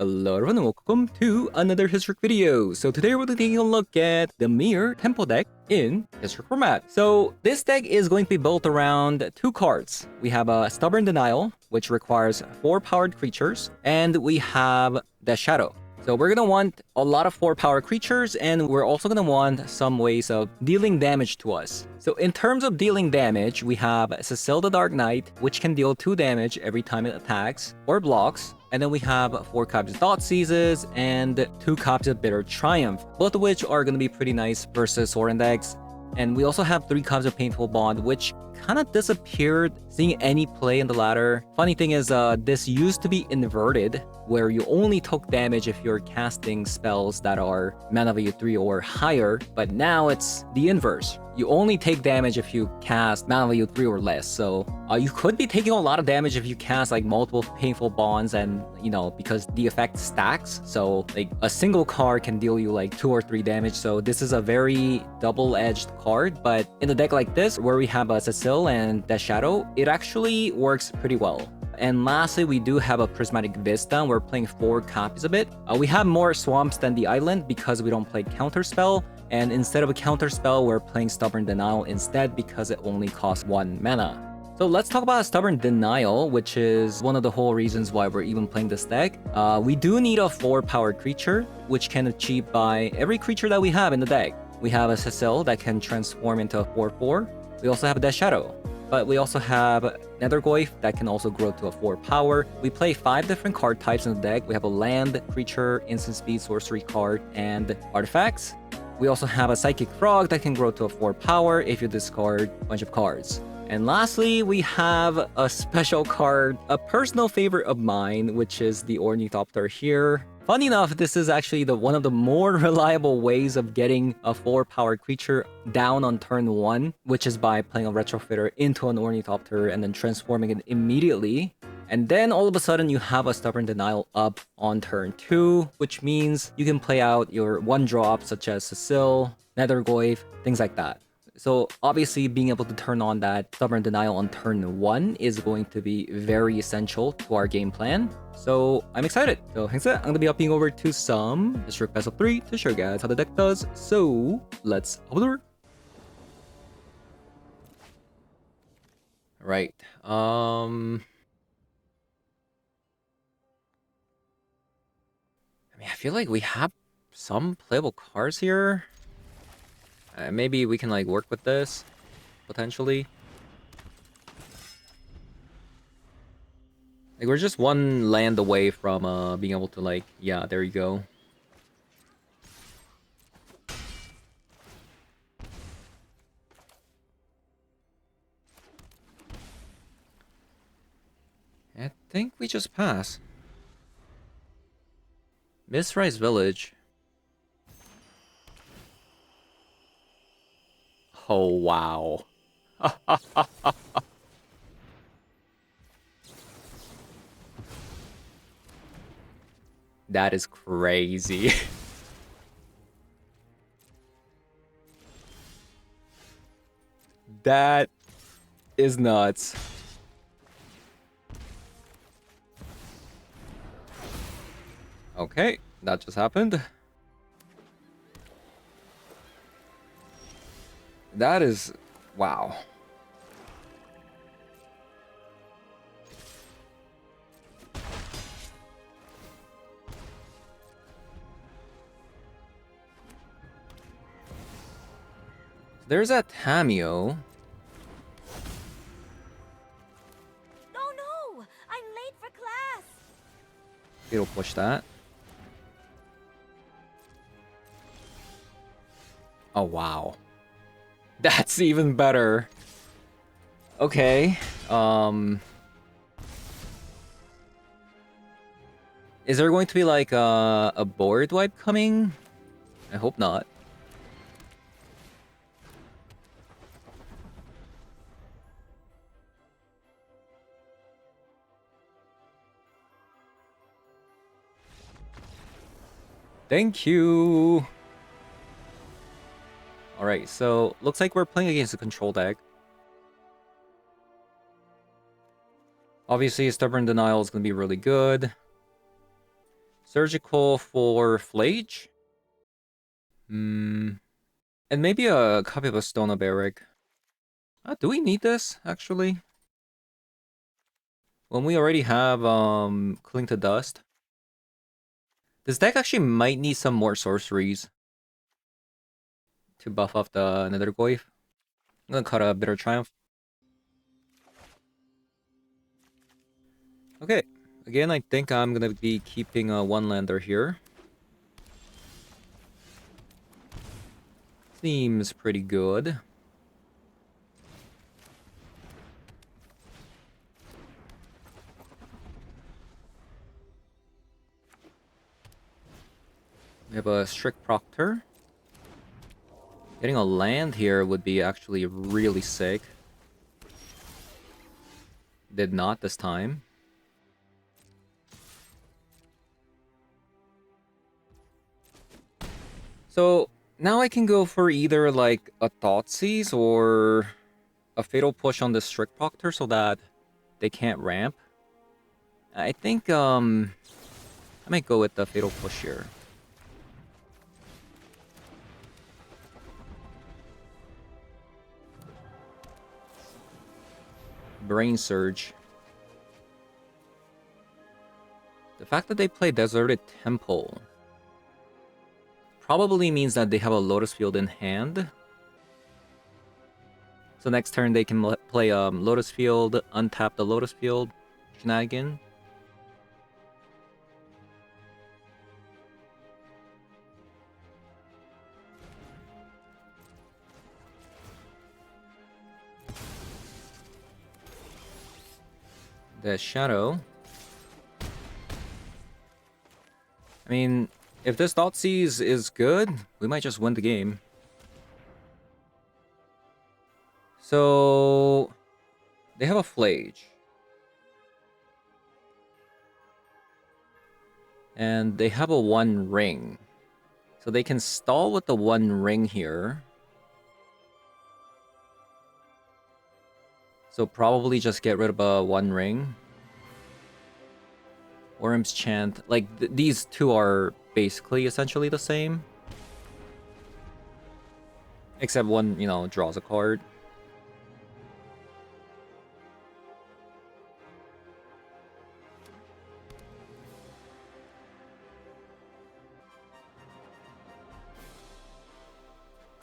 Hello everyone and welcome to another Historic video. So today we're taking a look at the Dimir Tempo deck in Historic format. So this deck is going to be built around two cards. We have a Stubborn Denial, which requires 4 powered creatures, and we have the Shadow. So we're gonna want a lot of 4 power creatures, and we're also gonna want some ways of dealing damage to us. So in terms of dealing damage, we have Cecile the Dark Knight, which can deal 2 damage every time it attacks or blocks. And then we have 4 copies of Thoughtseizes and 2 copies of Bitter Triumph, both of which are gonna be pretty nice versus Sorin decks. And we also have 3 copies of Painful Bond, which kind of disappeared seeing any play in the ladder. Funny thing is, this used to be inverted, where you only took damage if you're casting spells that are mana value 3 or higher, but now it's the inverse. You only take damage if you cast mana value 3 or less, so you could be taking a lot of damage if you cast like multiple Painful Bonds, and you know, because the effect stacks, so like a single card can deal you like 2 or 3 damage, so this is a very double-edged card. But in a deck like this, where we have a Cecile and the Shadow, it actually works pretty well. And lastly, we do have a Prismatic Vista. We're playing 4 copies of it. We have more swamps than the island because we don't play Counterspell. And instead of a Counterspell, we're playing Stubborn Denial instead because it only costs 1 mana. So let's talk about Stubborn Denial, which is one of the whole reasons why we're even playing this deck. We do need a 4-powered creature, which can achieve by every creature that we have in the deck. We have a Cecile that can transform into a 4/4. We also have a Death Shadow. But we also have Nethergoyf that can also grow to a 4 power. We play 5 different card types in the deck. We have a land, creature, instant speed, sorcery card, and artifacts. We also have a Psychic Frog that can grow to a 4 power if you discard a bunch of cards. And lastly, we have a special card, a personal favorite of mine, which is the Ornithopter here. Funny enough, this is actually one of the more reliable ways of getting a 4-powered creature down on turn 1, which is by playing a Retrofitter into an Ornithopter and then transforming it immediately. And then all of a sudden you have a Stubborn Denial up on turn 2, which means you can play out your 1-drop such as Cecile, Nethergoyf, things like that. So obviously being able to turn on that Stubborn Denial on turn 1 is going to be very essential to our game plan. So I'm excited. So thanks, I'm going to be hopping over to some Historic Best of 3 to show you guys how the deck does. So let's hop over. Right. I mean, I feel like we have some playable cards here. Maybe we can like work with this, potentially. Like we're just 1 land away from being able to like, yeah, there you go. I think we just pass. Mistrise Village. Oh, wow. That is crazy. That is nuts. Okay, that just happened. That is... wow. There's a Tameo. Oh no! I'm late for class! It'll push that. Oh, wow. That's even better. Okay. Is there going to be like a board wipe coming? I hope not. Thank you. Alright, so looks like we're playing against a control deck. Obviously, Stubborn Denial is going to be really good. Surgical for Flage. And maybe a copy of a Stone of Eric. Do we need this, actually? When we already have Cling to Dust. This deck actually might need some more sorceries to buff up the Nether Goyf. I'm gonna cut a Bitter Triumph. Okay, again, I think I'm gonna be keeping a one-lander here. Seems pretty good. We have a Strict Proctor. Getting a land here would be actually really sick. Did not this time. So now I can go for either like a Thoughtseize or a Fatal Push on the Strict Proctor so that they can't ramp. I think I might go with the Fatal Push here. Brain Surge. The fact that they play Deserted Temple probably means that they have a Lotus Field in hand. So next turn they can play Lotus Field, untap the Lotus Field shenanigan. The Shadow. I mean, if this Thoughtseize is good, we might just win the game. So they have a Flage. And they have a One Ring. So they can stall with the One Ring here. So probably just get rid of a One Ring. Worm's Chant. Like, these two are basically essentially the same. Except one, you know, draws a card.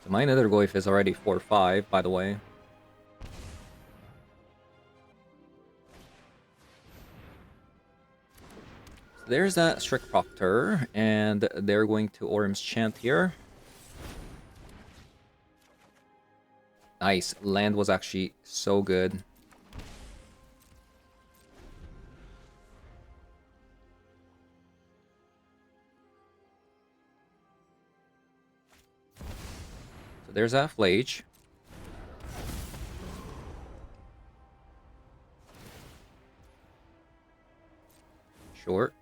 So my Nether Goyf is already 4-5, by the way. So there's that Strict Proctor, and they're going to Orm's Chant here. Nice. Land was actually so good. So there's that Flage. Short.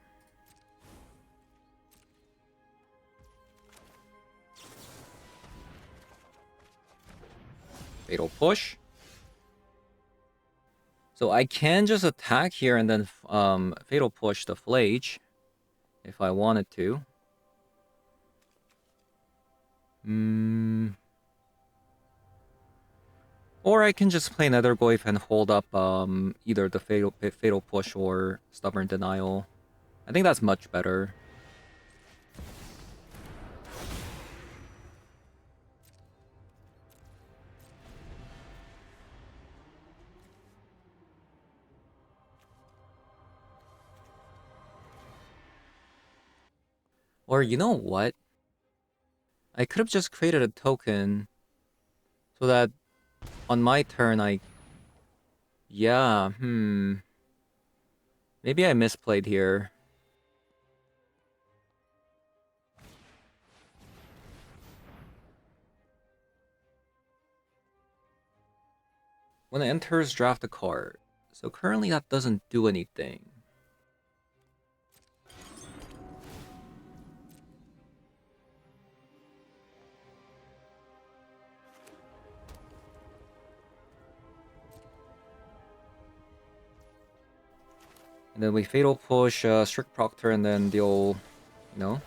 Fatal Push. So I can just attack here and then Fatal Push the Flage if I wanted to. Or I can just play Nether Goyf and hold up either the Fatal Push or Stubborn Denial. I think that's much better. Or you know what? I could have just created a token so that on my turn I... Yeah, maybe I misplayed here. When it enters, draft a card. So currently that doesn't do anything. And then we Fatal Push, Strict Proctor, and then deal You know?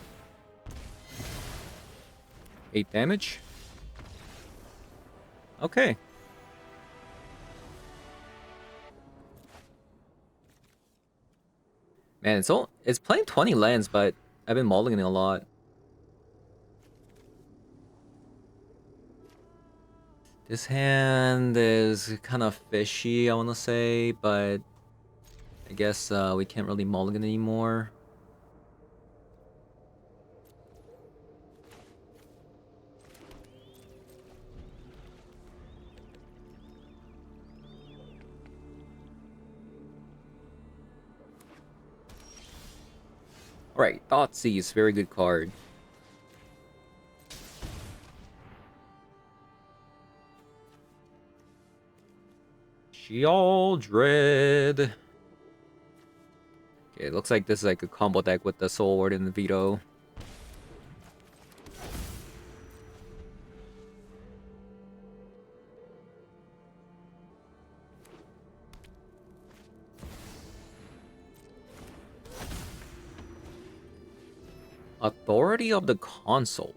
8 damage. Okay. Man, it's playing 20 lands, but I've been mulliganing a lot. This hand is kind of fishy, I want to say, but I guess we can't really mulligan anymore. Alright, Thoughtseize, very good card. Shealdred. Okay, it looks like this is like a combo deck with the Soul Ward and the Veto. Authority of the Console.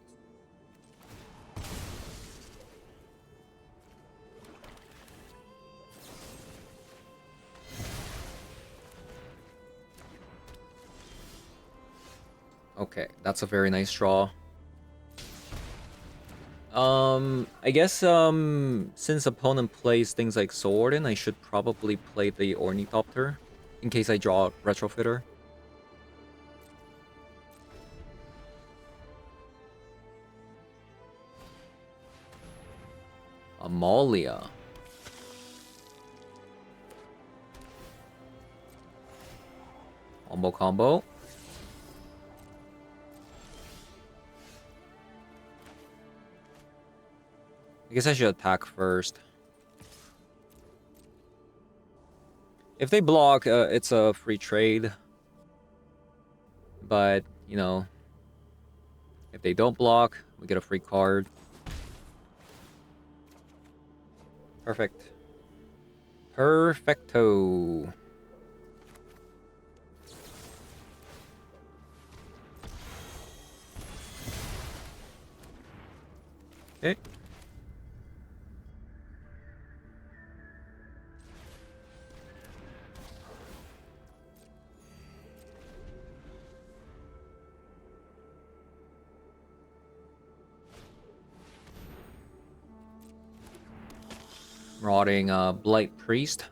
Okay, that's a very nice draw. I guess, since opponent plays things like Sword, I should probably play the Ornithopter in case I draw Retrofitter. Amalia. Combo. I guess I should attack first. If they block, it's a free trade. But, you know, if they don't block, we get a free card. Perfect. Perfecto. Okay. Marauding Blight Priest.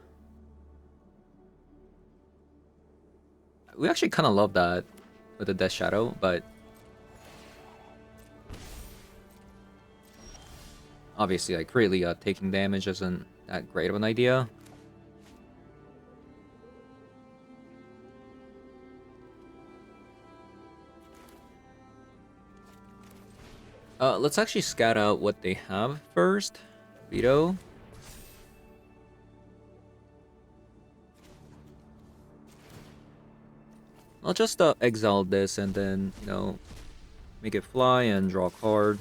We actually kind of love that with the Death Shadow, but obviously, like, really taking damage isn't that great of an idea. Let's actually scout out what they have first. Veto. I'll just exile this and then, you know, make it fly and draw a card.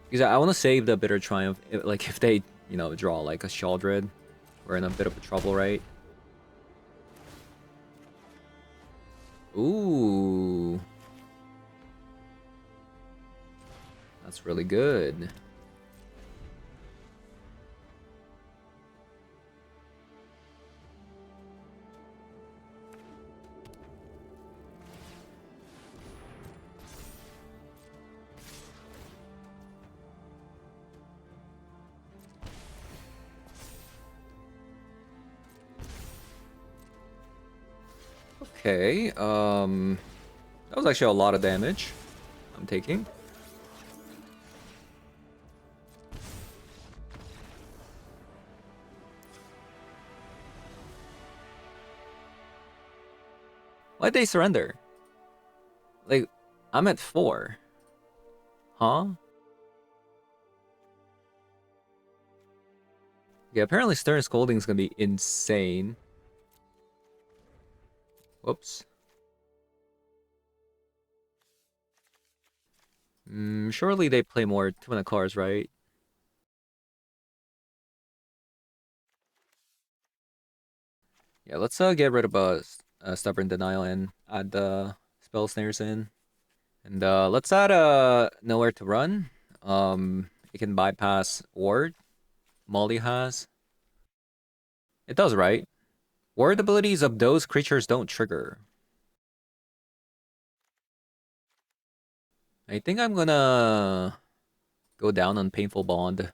Because I want to save the Bitter Triumph. Like, if they, you know, draw like a Shealdred, we're in a bit of trouble, right? Ooh. That's really good. Okay, that was actually a lot of damage I'm taking. Why'd they surrender? Like, I'm at 4. Huh? Yeah, apparently Stern Scolding is gonna be insane. Whoops. Surely they play more 2-mana cards, right? Yeah, let's get rid of Stubborn Denial and add the spell snares in. And let's add nowhere to run. It can bypass ward. Molly has. It does, right? Ward abilities of those creatures don't trigger. I think I'm gonna go down on Painful Bond.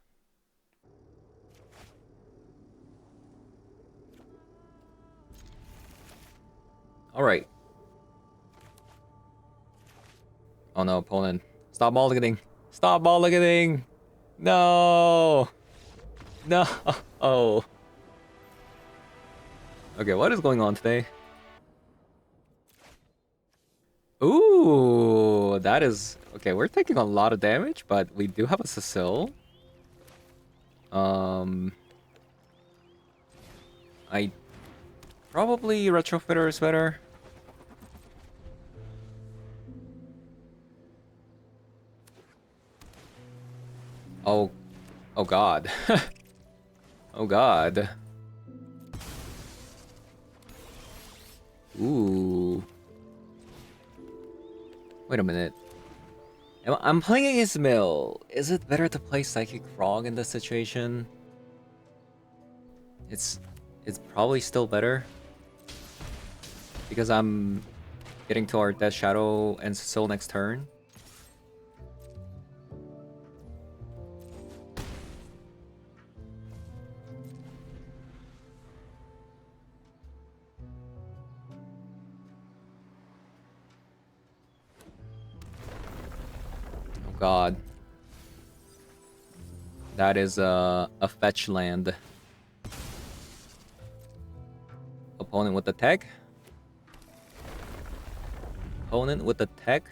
Alright. Oh no, opponent. Stop mulliganing. Stop mulliganing! No! No! Oh. Okay, what is going on today? Ooh, that is... Okay, we're taking a lot of damage, but we do have a Cecil. I... Probably Retrofitter is better. Oh... Oh god. Oh god. Ooh. Wait a minute. I'm playing against Mill. Is it better to play Psychic Frog in this situation? It's probably still better. Because I'm getting to our Death Shadow and Cecil next turn. Oh god. That is a fetch land. Opponent with the tech. Opponent with the tech.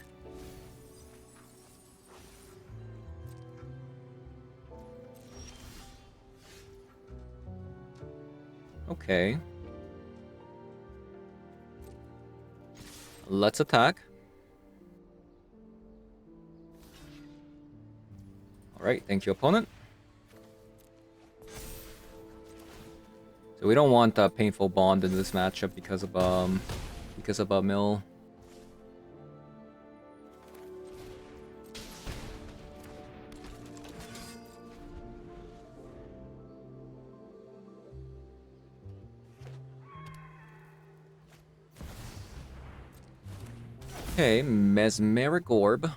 Okay. Let's attack. Alright, thank you, opponent. So we don't want a Painful Bond in this matchup because of Mill. Okay, Mesmeric Orb.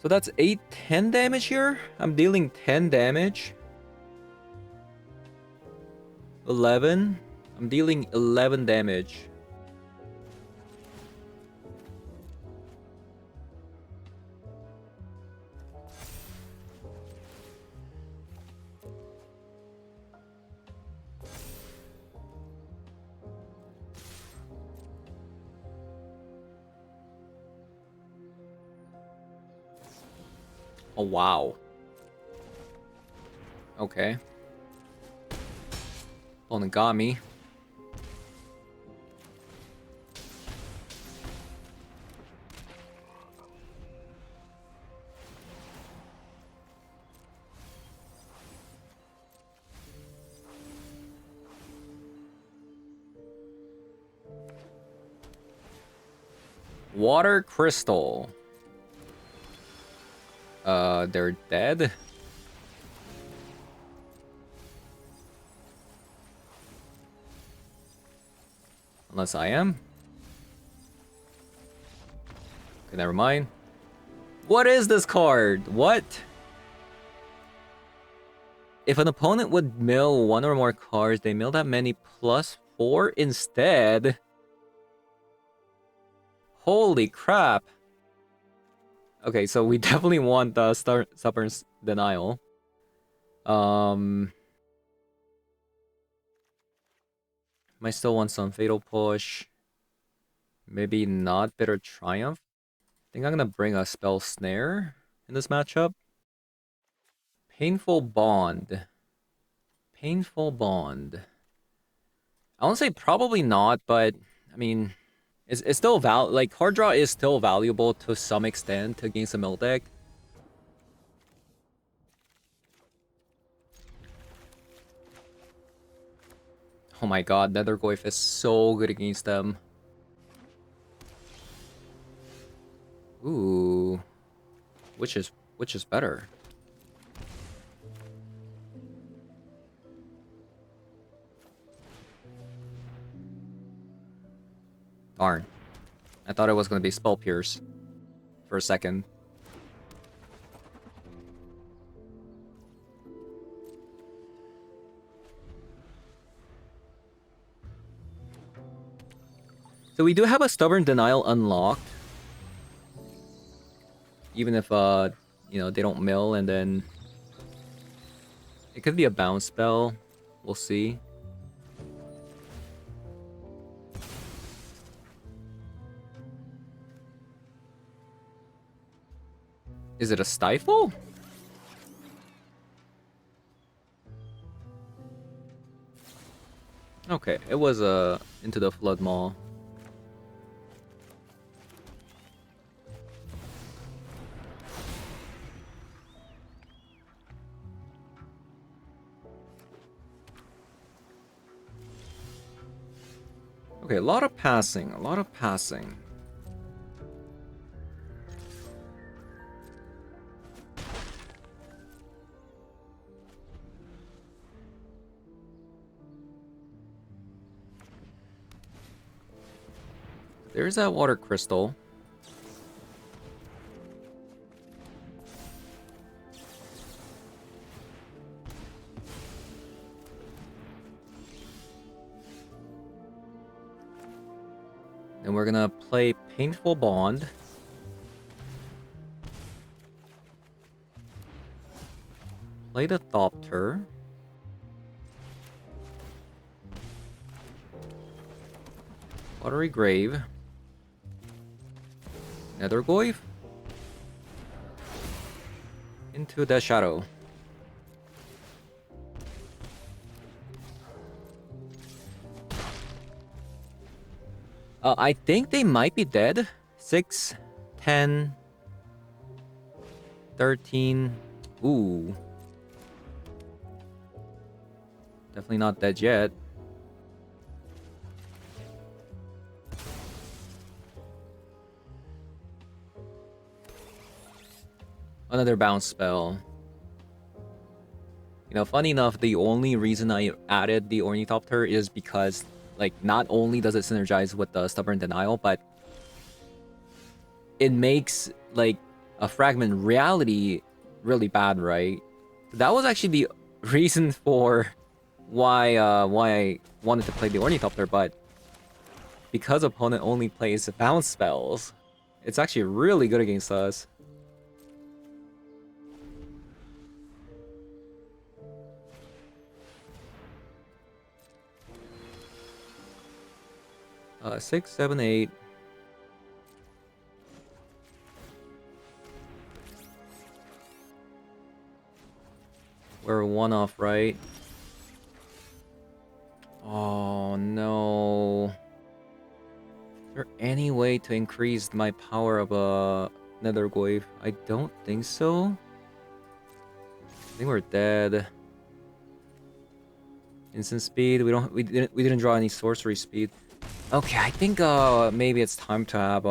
So that's 10 damage here? I'm dealing 10 damage. 11. I'm dealing 11 damage. Oh, wow. Okay. Opponent got me. Water Crystal. They're dead? Unless I am? Okay, never mind. What is this card? What? If an opponent would mill one or more cards, they mill that many +4 instead. Holy crap. Okay, so we definitely want the Stubborn Denial. Might still want some Fatal Push. Maybe not Bitter Triumph. I think I'm gonna bring a Spell Snare in this matchup. Painful Bond. Painful Bond. I won't say probably not, but I mean, it's still like card draw is still valuable to some extent against a mill deck. Oh my god, Nethergoyf is so good against them. Ooh, which is better? Darn, I thought it was gonna be Spell Pierce for a second. So we do have a Stubborn Denial unlocked. Even if, you know, they don't mill, and then... It could be a bounce spell. We'll see. Is it a Stifle? Okay, it was Into the Flood Maw. Okay, a lot of passing, a lot of passing. There's that Water Crystal. And we're gonna play Painful Bond. Play the Thopter. Watery Grave. Nethergoyf. Into the Shadow. I think they might be dead. 6, 10, 13. Ooh. Definitely not dead yet. Another bounce spell. You know, funny enough, the only reason I added the Ornithopter is because, like, not only does it synergize with the Stubborn Denial, but it makes, like, a Fragment Reality really bad, right? That was actually the reason for why I wanted to play the Ornithopter, but because opponent only plays bounce spells, it's actually really good against us. Six, seven, eight. We're one off, right? Oh no. Is there any way to increase my power of a Nethergoyf? I don't think so. I think we're dead. Instant speed. We didn't draw any sorcery speed. Okay, I think maybe it's time to have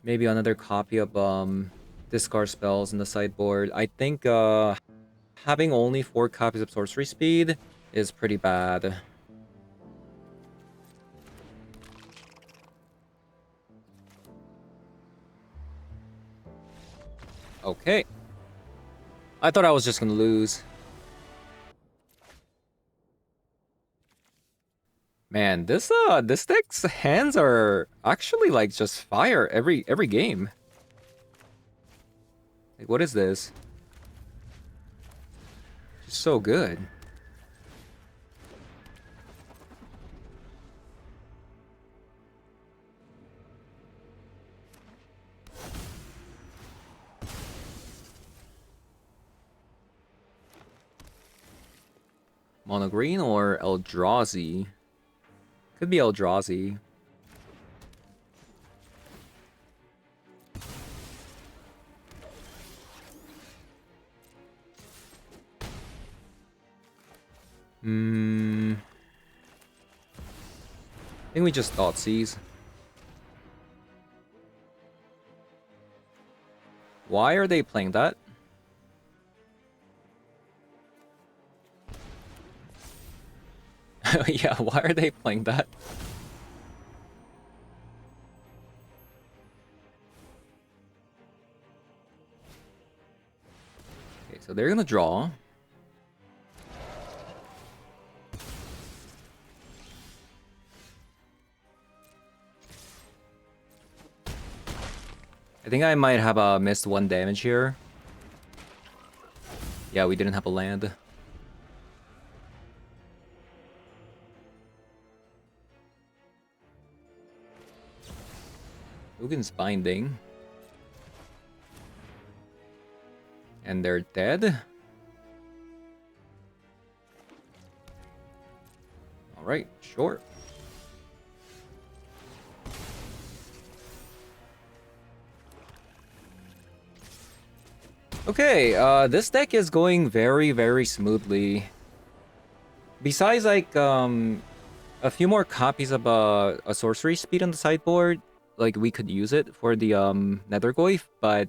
maybe another copy of discard spells in the sideboard. I think having only 4 copies of sorcery speed is pretty bad. Okay. I thought I was just gonna lose. Man, this deck's hands are actually like just fire every game. Like, what is this? Just so good. Mono green or Eldrazi? Could be Eldrazi. I think we just Thoughtseize. Why are they playing that? Yeah, why are they playing that? Okay, so they're gonna draw. I think I might have missed 1 damage here. Yeah, we didn't have a land. Ugin's Binding. And they're dead. Alright, sure. Okay, this deck is going very, very smoothly. Besides, like, a few more copies of a sorcery speed on the sideboard, like, we could use it for the Nethergoyf, but,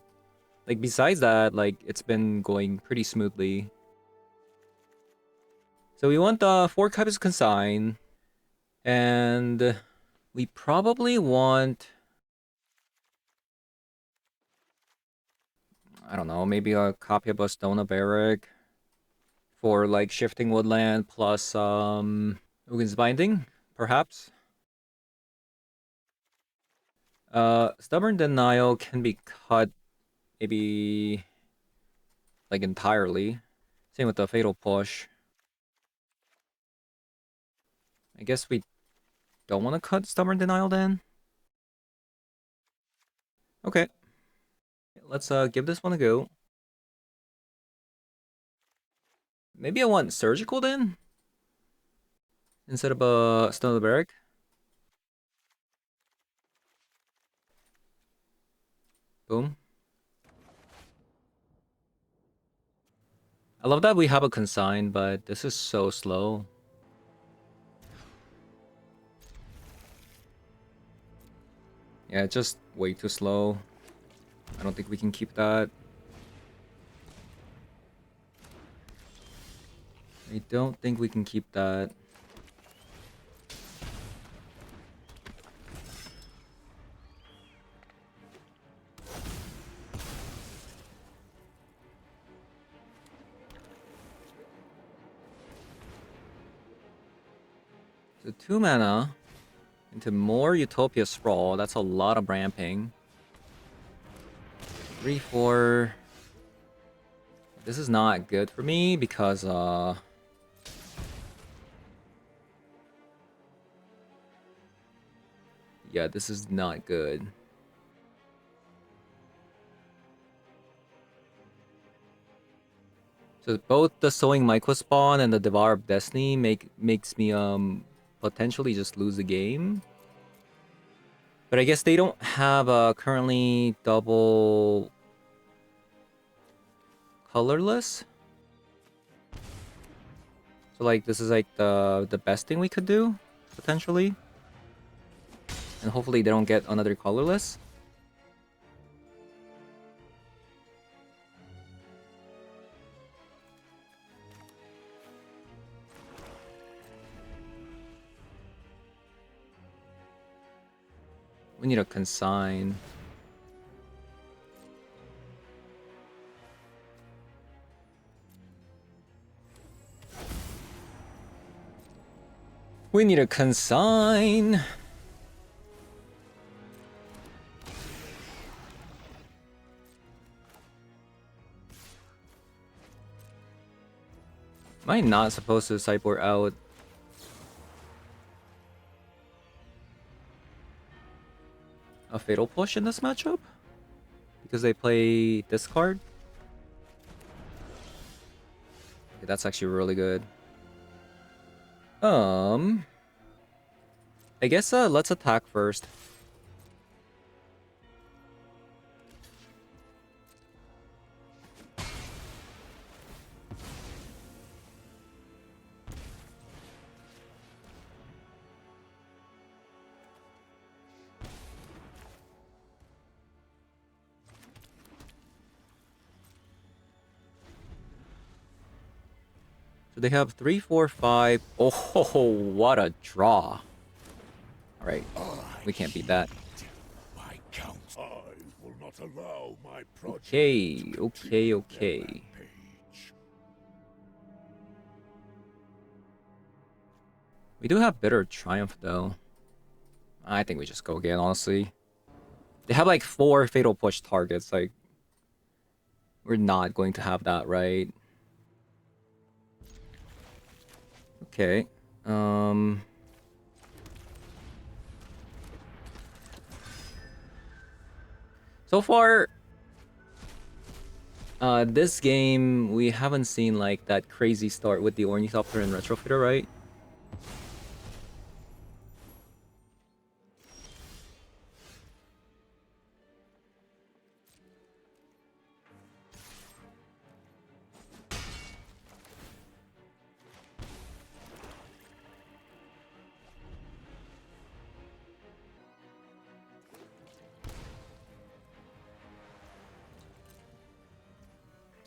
like, besides that, like, it's been going pretty smoothly. So we want 4 copies of Consign, and we probably want, I don't know, maybe a copy of a Stone of Eric for, like, Shifting Woodland plus Ugin's Binding, perhaps. Stubborn Denial can be cut maybe like entirely. Same with the Fatal Push. I guess we don't want to cut Stubborn Denial then. Okay. Let's give this one a go. Maybe I want Surgical then? Instead of a Stone of the Barrack. Boom. I love that we have a Consign, but this is so slow. Yeah, it's just way too slow. I don't think we can keep that. I don't think we can keep that. So 2 mana into more Utopia Sprawl. That's a lot of ramping. 3, 4. This is not good for me because yeah, this is not good. So both the Sowing Microspawn and the Devour of Destiny makes me potentially just lose the game. But I guess they don't have currently double colorless. So like this is like the best thing we could do potentially. And hopefully they don't get another colorless. We need a Consign. We need a Consign. Am I not supposed to sideboard out? A Fatal Push in this matchup? Because they play this card? Okay, that's actually really good. I guess let's attack first. So they have 3, 4, 5. Oh, what a draw. Alright, we can't beat that. Okay. We do have Bitter Triumph, though. I think we just go again, honestly. They have like 4 Fatal Push targets. Like, we're not going to have that, right? Okay. So far, this game, we haven't seen like that crazy start with the Ornithopter and Retrofitter, right?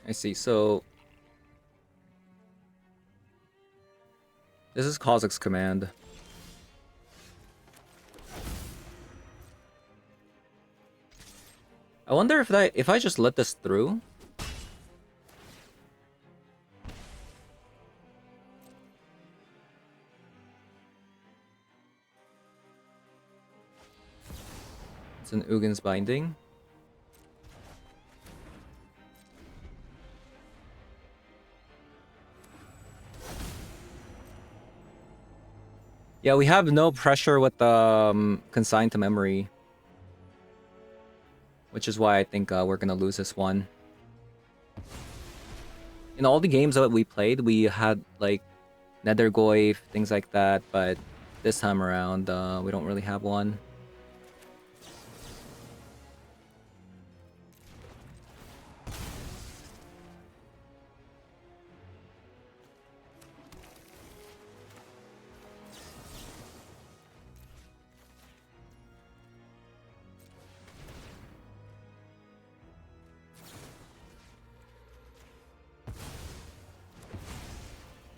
I see, so... This is Kozak's command. I wonder if I just let this through. It's an Ugin's Binding. Yeah, we have no pressure with Consigned to Memory. Which is why I think we're gonna lose this one. In all the games that we played, we had like Nethergoyf, things like that, but this time around, we don't really have one.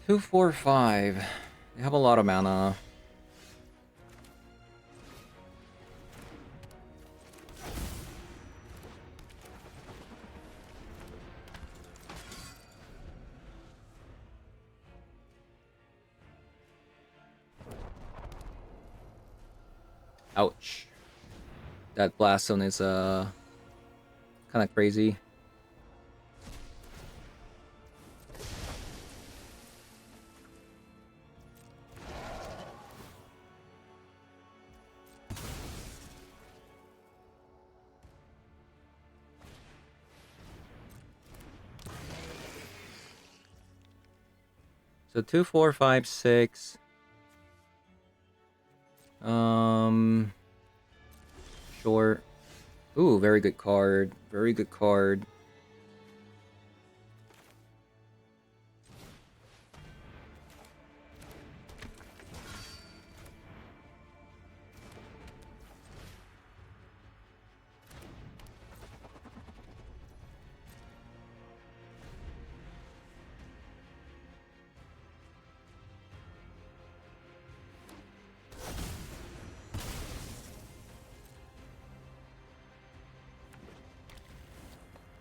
Two, 4, 5. They have a lot of mana. Ouch. That Blast Zone is kind of crazy. So 2, 4, 5, 6. Sure. Ooh, very good card. Very good card.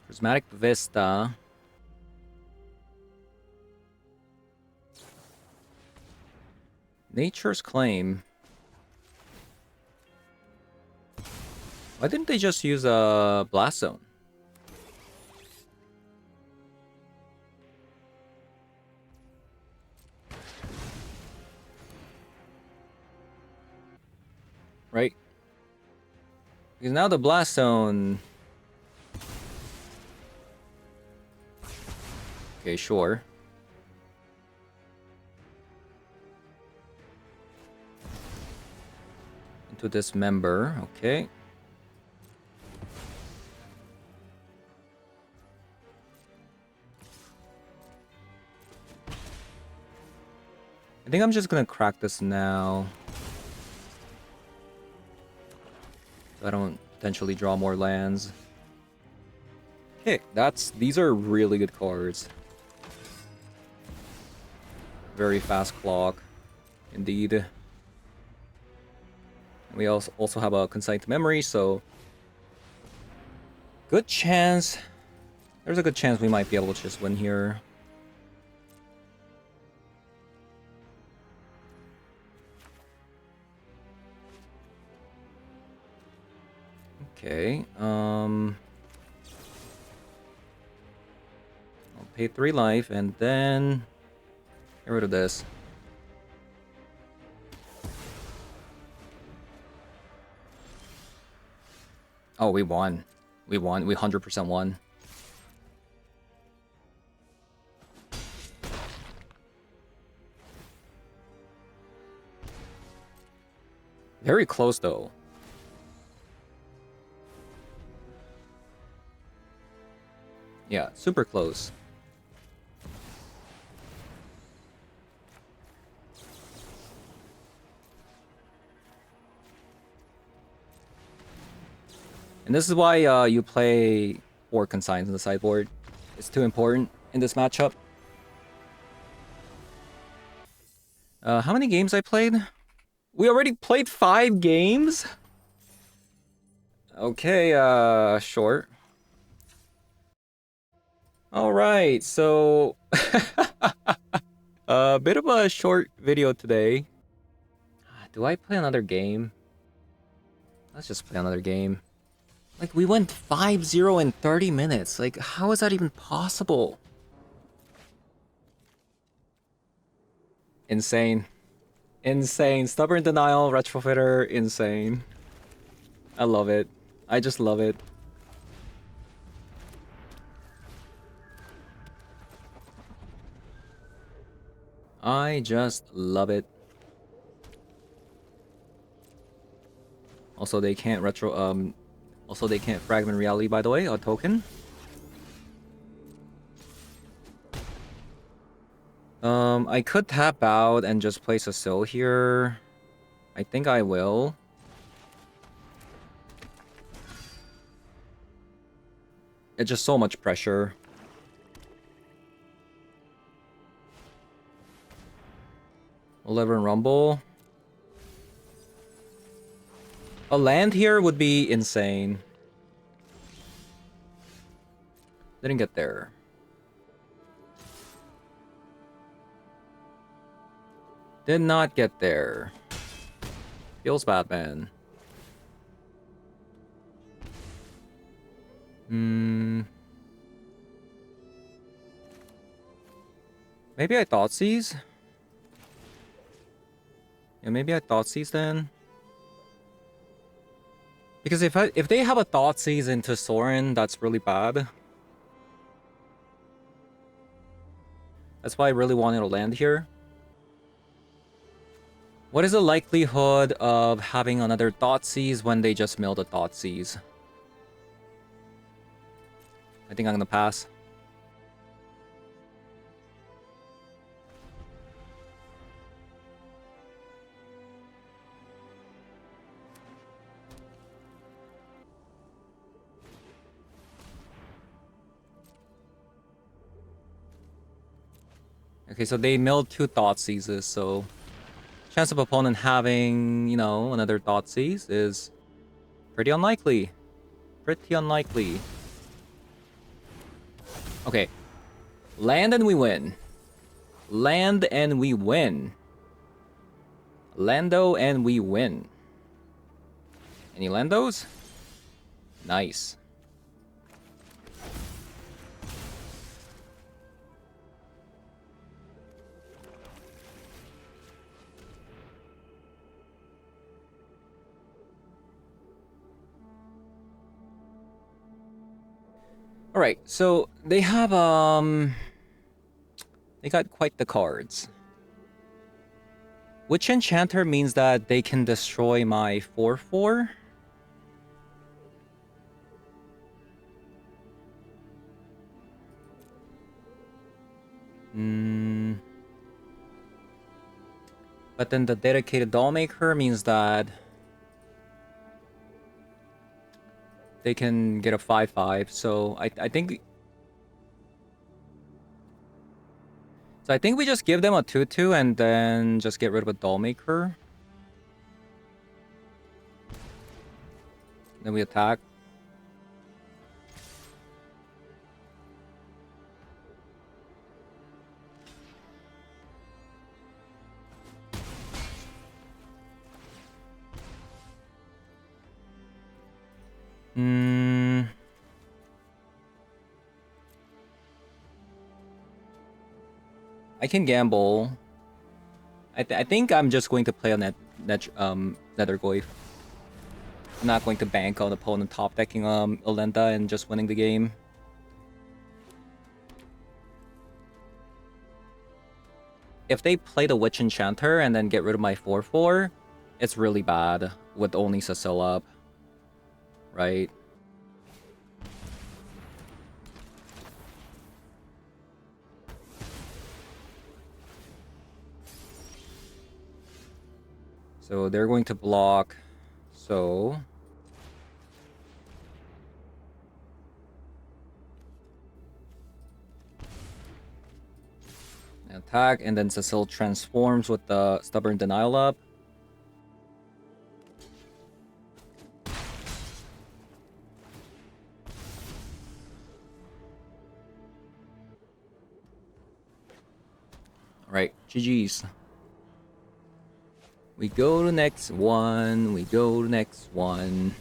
Prismatic Vista. Nature's Claim. Why didn't they just use a Blast Zone? Right? Because now the Blast Zone... Okay, sure. Into Dismember, okay. I think I'm just gonna crack this now. So I don't potentially draw more lands. Okay, these are really good cards. Very fast clock, indeed. We also have a Concise Memory, so good chance. There's a good chance we might be able to just win here. Okay, I'll pay 3 life and then get rid of this. Oh, we won. We won. We 100% won. Very close, though. Yeah, super close. And this is why you play 4 consigns in the sideboard. It's too important in this matchup. How many games I played? We already played 5 games? Okay, short. Alright, so... a bit of a short video today. Do I play another game? Let's just play another game. Like, we went 5-0 in 30 minutes. Like, how is that even possible? Insane. Insane. Stubborn Denial, Retrofitter, insane. I love it. I just love it. I just love it. Also, they can't also they can't fragment reality, by the way, a token. I could tap out and just place a Sill here. I think I will. It's just so much pressure. $11 Rumble. A land here would be insane. Didn't get there. Did not get there. Feels bad, man. Maybe I Thoughtseize? Yeah, maybe I Thoughtseize then. Because if they have a Thoughtseize into Sorin, that's really bad. That's why I really wanted to land here. What is the likelihood of having another Thoughtseize when they just milled a Thoughtseize? I think I'm gonna pass. Okay, so they milled 2 Thoughtseizes, so chance of opponent having, you know, another Thoughtseize is pretty unlikely. Pretty unlikely. Okay. Land and we win. Land and we win. Lando and we win. Any Landos? Nice. Alright, so they have, they got quite the cards. Which enchanter means that they can destroy my 4/4? But then the dedicated doll maker means that they can get a 5/5. So I think. So I think we just give them a 2/2 and then just get rid of a doll maker. Then we attack. I can gamble. I think I'm just going to play on Nethergoyf. I'm not going to bank on opponent top decking Olenda and just winning the game. If they play the Witch Enchanter and then get rid of my 4/4, it's really bad with only Cecil up. Right? So they're going to block. So attack, and then Cecil transforms with the Stubborn Denial up. Alright, GG's. We go to next one. We go to next one.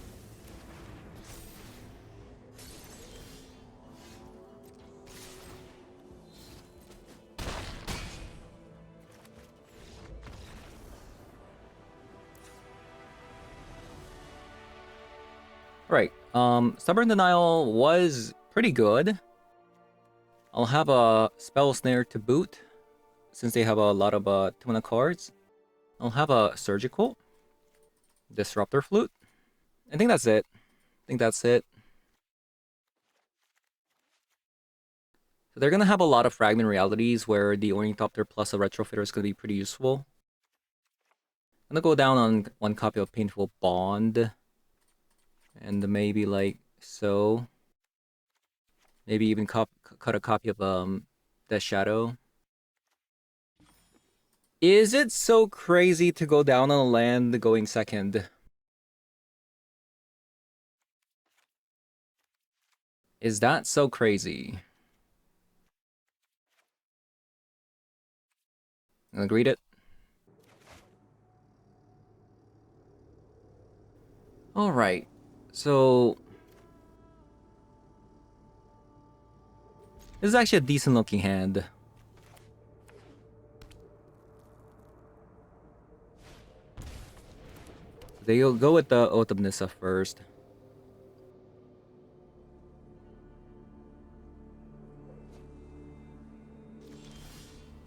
Alright, Stubborn Denial was pretty good. I'll have a Spell Snare to boot, since they have a lot of Tuna cards. I'll have a Surgical, Disruptor Flute. I think that's it. So they're gonna have a lot of Fragment Realities where the Ornithopter plus a Retrofitter is gonna be pretty useful. I'm gonna go down on one copy of Painful Bond. And maybe like so. Maybe even cut a copy of Death Shadow. Is it so crazy to go down on a land going second? Is that so crazy? I'm gonna greet it. Alright. So this is actually a decent looking hand. They'll go with the Oath of Nissa first.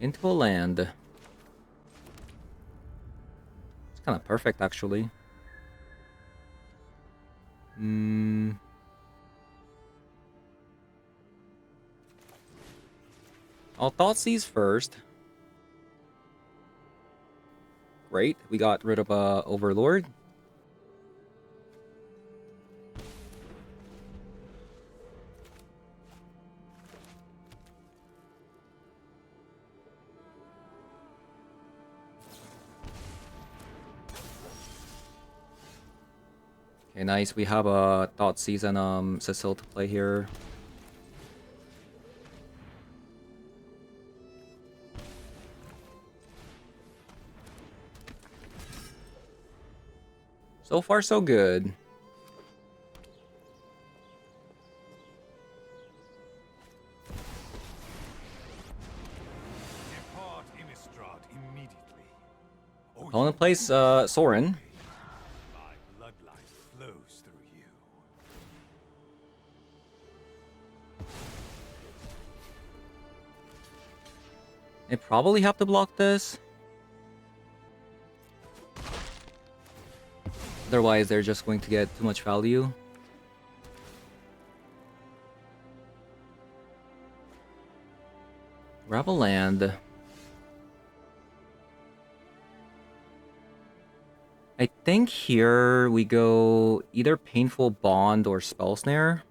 Into a land. It's kind of perfect, actually. I'll Thoughtseize first. Great, we got rid of Overlord. Okay, nice. We have a Thoughtseize and Cecil to play here. So far, so good. Opponent plays Sorin. I probably have to block this. Otherwise, they're just going to get too much value. Grab a land. I think here we go either Painful Bond or Spell Snare.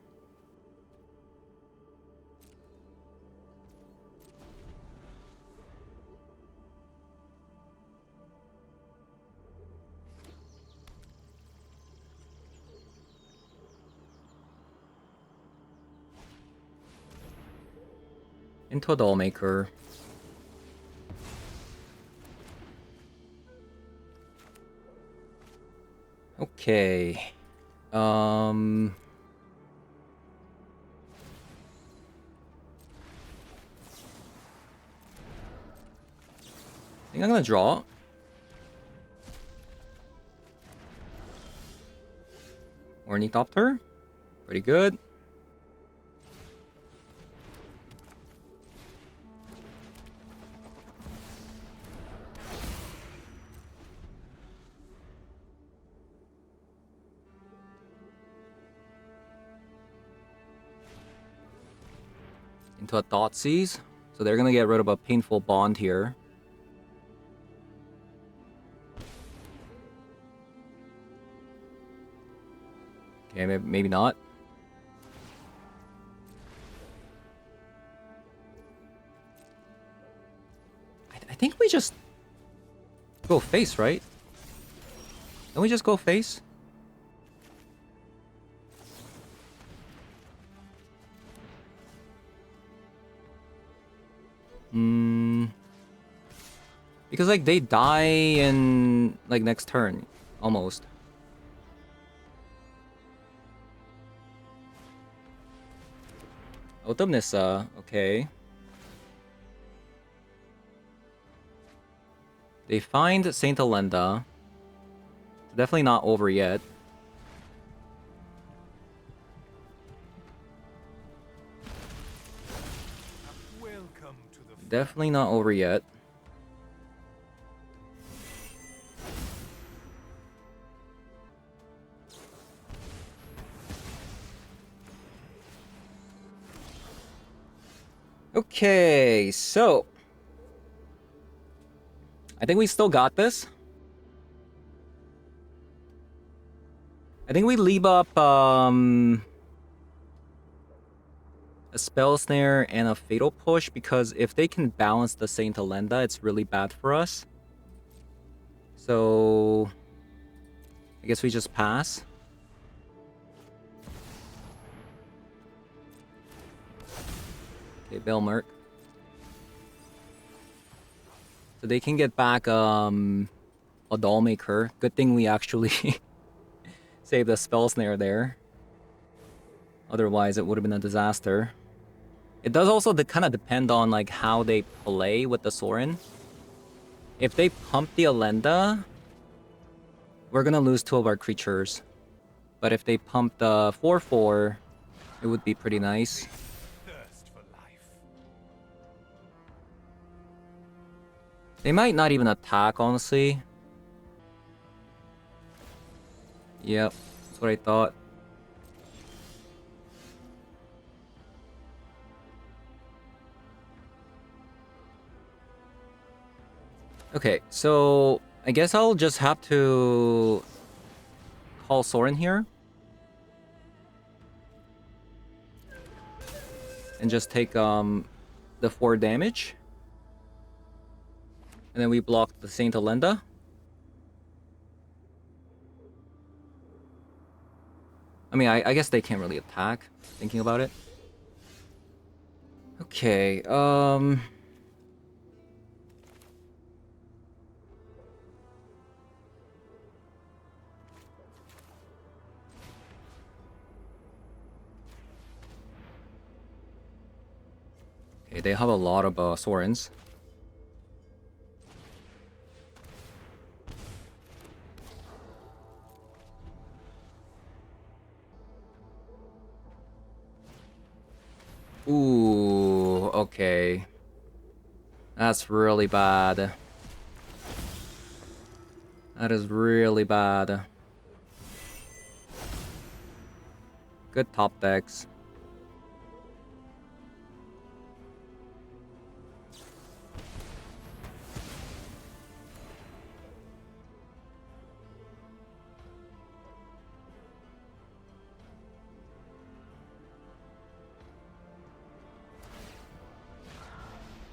Into a Dollmaker. Okay. I think I'm gonna draw. Ornithopter. Pretty good. Into a Thoughtseize. So they're gonna get rid of a Painful Bond here. Okay, maybe not. I think we just go face, right? Don't we just go face? Because like they die in like next turn, almost. Autumnissa, okay. They find Saint Alenda. Definitely not over yet. Definitely not over yet. Okay, so I think we still got this. I think we leave up a Spell Snare and a Fatal Push, because if they can balance the Saint Alenda, it's really bad for us. So I guess we just pass. Okay, Belmerk. So they can get back a Dollmaker. Good thing we actually saved the Spell Snare there. Otherwise, it would have been a disaster. It does also kind of depend on like how they play with the Sorin. If they pump the Alenda, we're gonna lose 2 of our creatures. But if they pump the 4/4, it would be pretty nice. They might not even attack, honestly. Yep, that's what I thought. Okay, so I guess I'll just have to call Sorin here. And just take the 4 damage. And then we block the Saint Alenda. I mean, I guess they can't really attack, thinking about it. Okay, Okay, they have a lot of Sorins. Ooh, okay. That's really bad. That is really bad. Good top decks.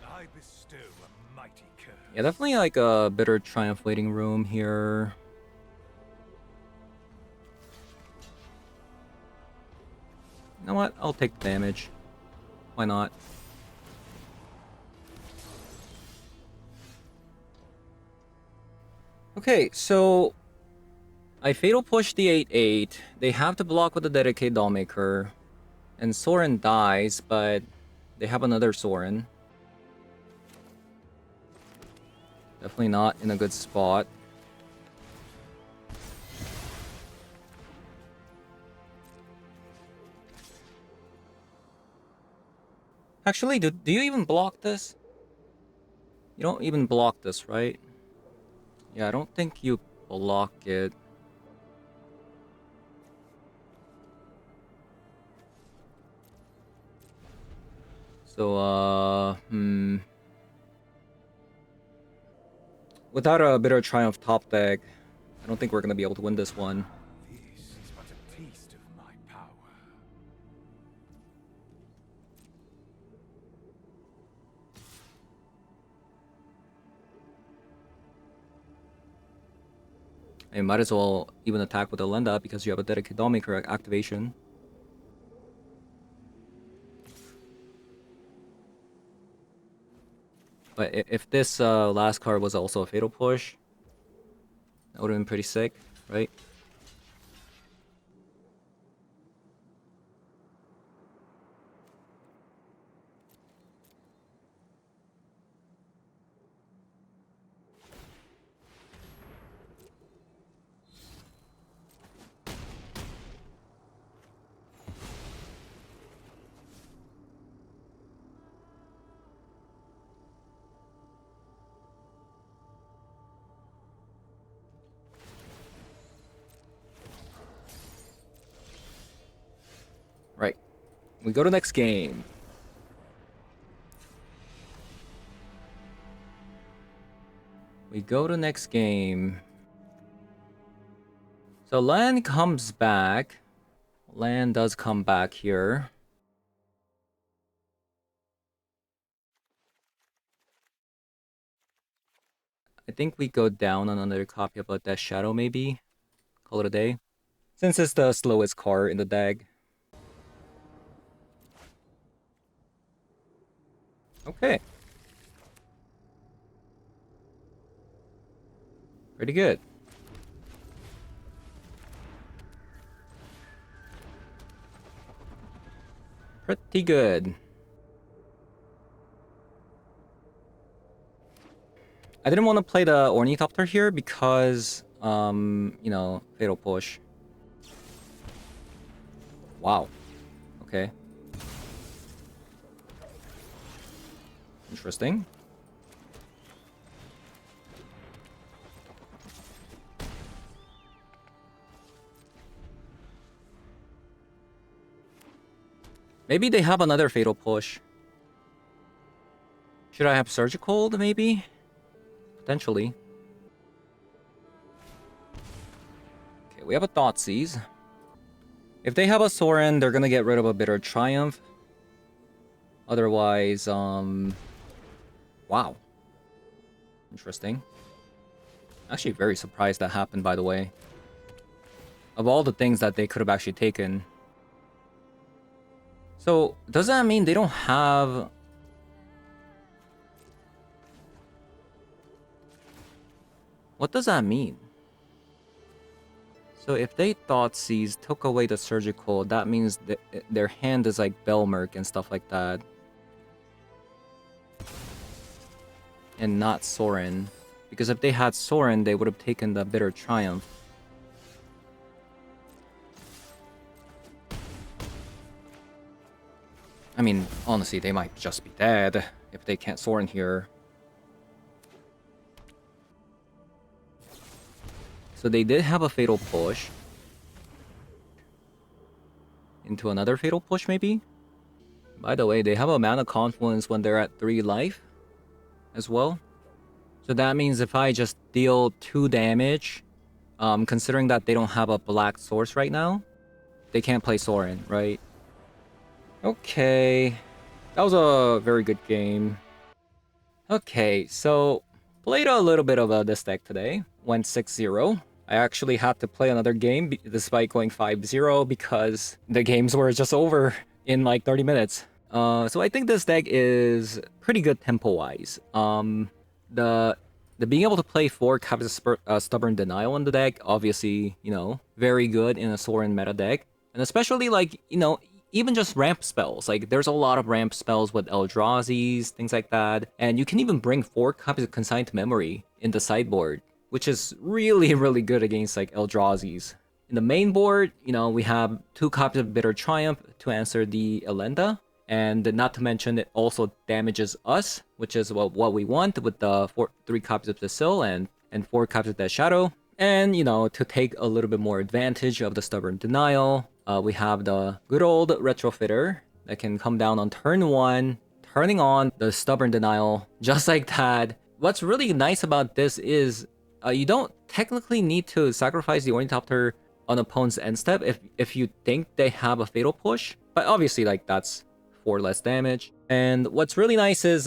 I bestow a mighty curse. Yeah, definitely like a Bitter Triumph waiting room here. You know what? I'll take the damage. Why not? Okay, so I Fatal Push the 8/8. They have to block with the Dedicated Dollmaker. And Soren dies, but they have another Soren. Definitely not in a good spot. Actually, do you even block this? You don't even block this, right? Yeah, I don't think you block it. So, without a Bitter Triumph top deck, I don't think we're gonna be able to win this one. This is but a taste of my power. And might as well even attack with Elenda because you have a Dedicated Dollmaker activation. But if this last card was also a Fatal Push, that would have been pretty sick, right? Right. We go to next game. We go to next game. So Lan comes back. Lan does come back here. I think we go down on another copy of a Death Shadow, maybe. Call it a day. Since it's the slowest card in the deck. Okay. Pretty good. Pretty good. I didn't want to play the Ornithopter here because, you know, Fatal Push. Wow. Okay. Interesting. Maybe they have another Fatal Push. Should I have Surgical, maybe? Potentially. Okay, we have a Thoughtseize. If they have a Soren, they're gonna get rid of a Bitter Triumph. Otherwise, wow. Interesting. Actually very surprised that happened, by the way. Of all the things that they could have actually taken. So, does that mean they don't have... What does that mean? So if they Thoughtseize, took away the Surgical, that means that their hand is like Belmerk and stuff like that. And not Soren. Because if they had Soren, they would have taken the Bitter Triumph. I mean, honestly, they might just be dead if they can't Soren here. So they did have a Fatal Push. into another Fatal Push maybe. By the way, they have a Mana Confluence when they're at 3 life as well. So that means if I just deal 2 damage, considering that they don't have a black source right now, they can't play Sorin, right? Okay, that was a very good game. Okay, so played a little bit of this deck today. Went 6-0. I actually had to play another game despite going 5-0 because the games were just over in like 30 minutes. So I think this deck is pretty good tempo-wise. The being able to play 4 copies of Stubborn Denial in the deck, obviously, you know, very good in a Sorin meta deck. And especially like, you know, even just ramp spells. Like, there's a lot of ramp spells with Eldrazi's, things like that. And you can even bring 4 copies of Consigned Memory in the sideboard, which is really, really good against, like, Eldrazi's. In the main board, you know, we have 2 copies of Bitter Triumph to answer the Elenda. And not to mention, it also damages us, which is what we want with the 3 copies of the Sill and 4 copies of Death Shadow. And, you know, to take a little bit more advantage of the Stubborn Denial, we have the good old Retrofitter that can come down on turn 1, turning on the Stubborn Denial just like that. What's really nice about this is you don't technically need to sacrifice the Ornithopter on opponent's end step if you think they have a Fatal Push. But obviously, like, that's 4 less damage. And what's really nice is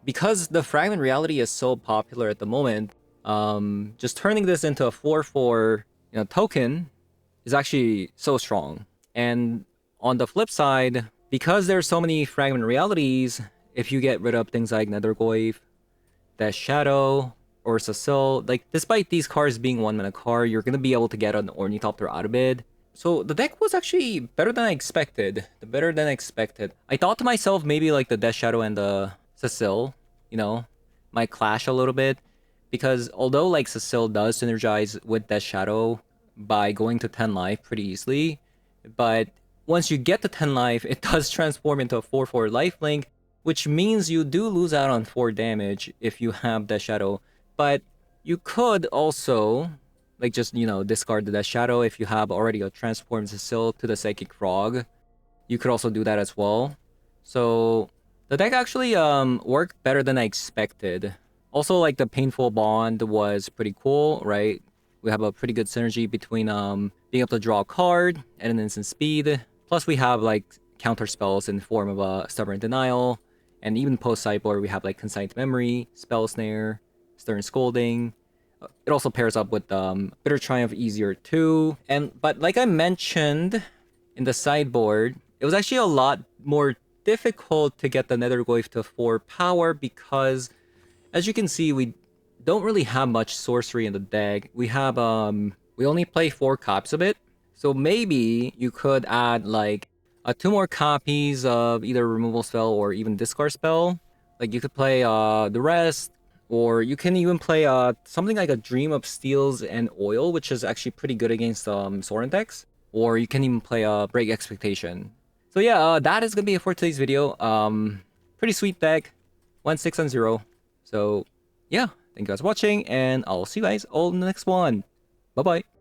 because the Fragment Reality is so popular at the moment, just turning this into a 4/4 token is actually so strong. And on the flip side, because there's so many Fragment Realities, if you get rid of things like Nethergoyf, Death Shadow, or Cecil, like, despite these cards being 1-mana card, you're gonna be able to get an Ornithopter out of it. So the deck was actually better than I expected. I thought to myself, maybe like the Death Shadow and the Cecil, you know, might clash a little bit. Because although like Cecil does synergize with Death Shadow by going to 10 life pretty easily, but once you get to 10 life, it does transform into a 4/4 lifelink, which means you do lose out on 4 damage if you have Death Shadow. But you could also, like, just, you know, discard the Death Shadow if you have already a transformed Cecil to the Psychic Frog. You could also do that as well. So the deck actually worked better than I expected. Also, like, the Painful Bond was pretty cool, right? We have a pretty good synergy between being able to draw a card at an instant speed. Plus, we have, like, counter spells in form of a Stubborn Denial. And even post-sideboard, we have, like, Consigned Memory, Spell Snare, Stern Scolding. It also pairs up with Bitter Triumph easier too. But like I mentioned in the sideboard, it was actually a lot more difficult to get the Nethergoyf to 4 power because, as you can see, we don't really have much sorcery in the deck. We have we only play 4 copies of it. So maybe you could add like 2 more copies of either Removal Spell or even Discard Spell. Like, you could play the rest. Or you can even play something like a Dream of Steels and Oil, which is actually pretty good against Sorin decks. Or you can even play Break Expectation. So yeah, that is going to be it for today's video. Pretty sweet deck. Went 6-0. So yeah, thank you guys for watching, and I'll see you guys all in the next one. Bye-bye.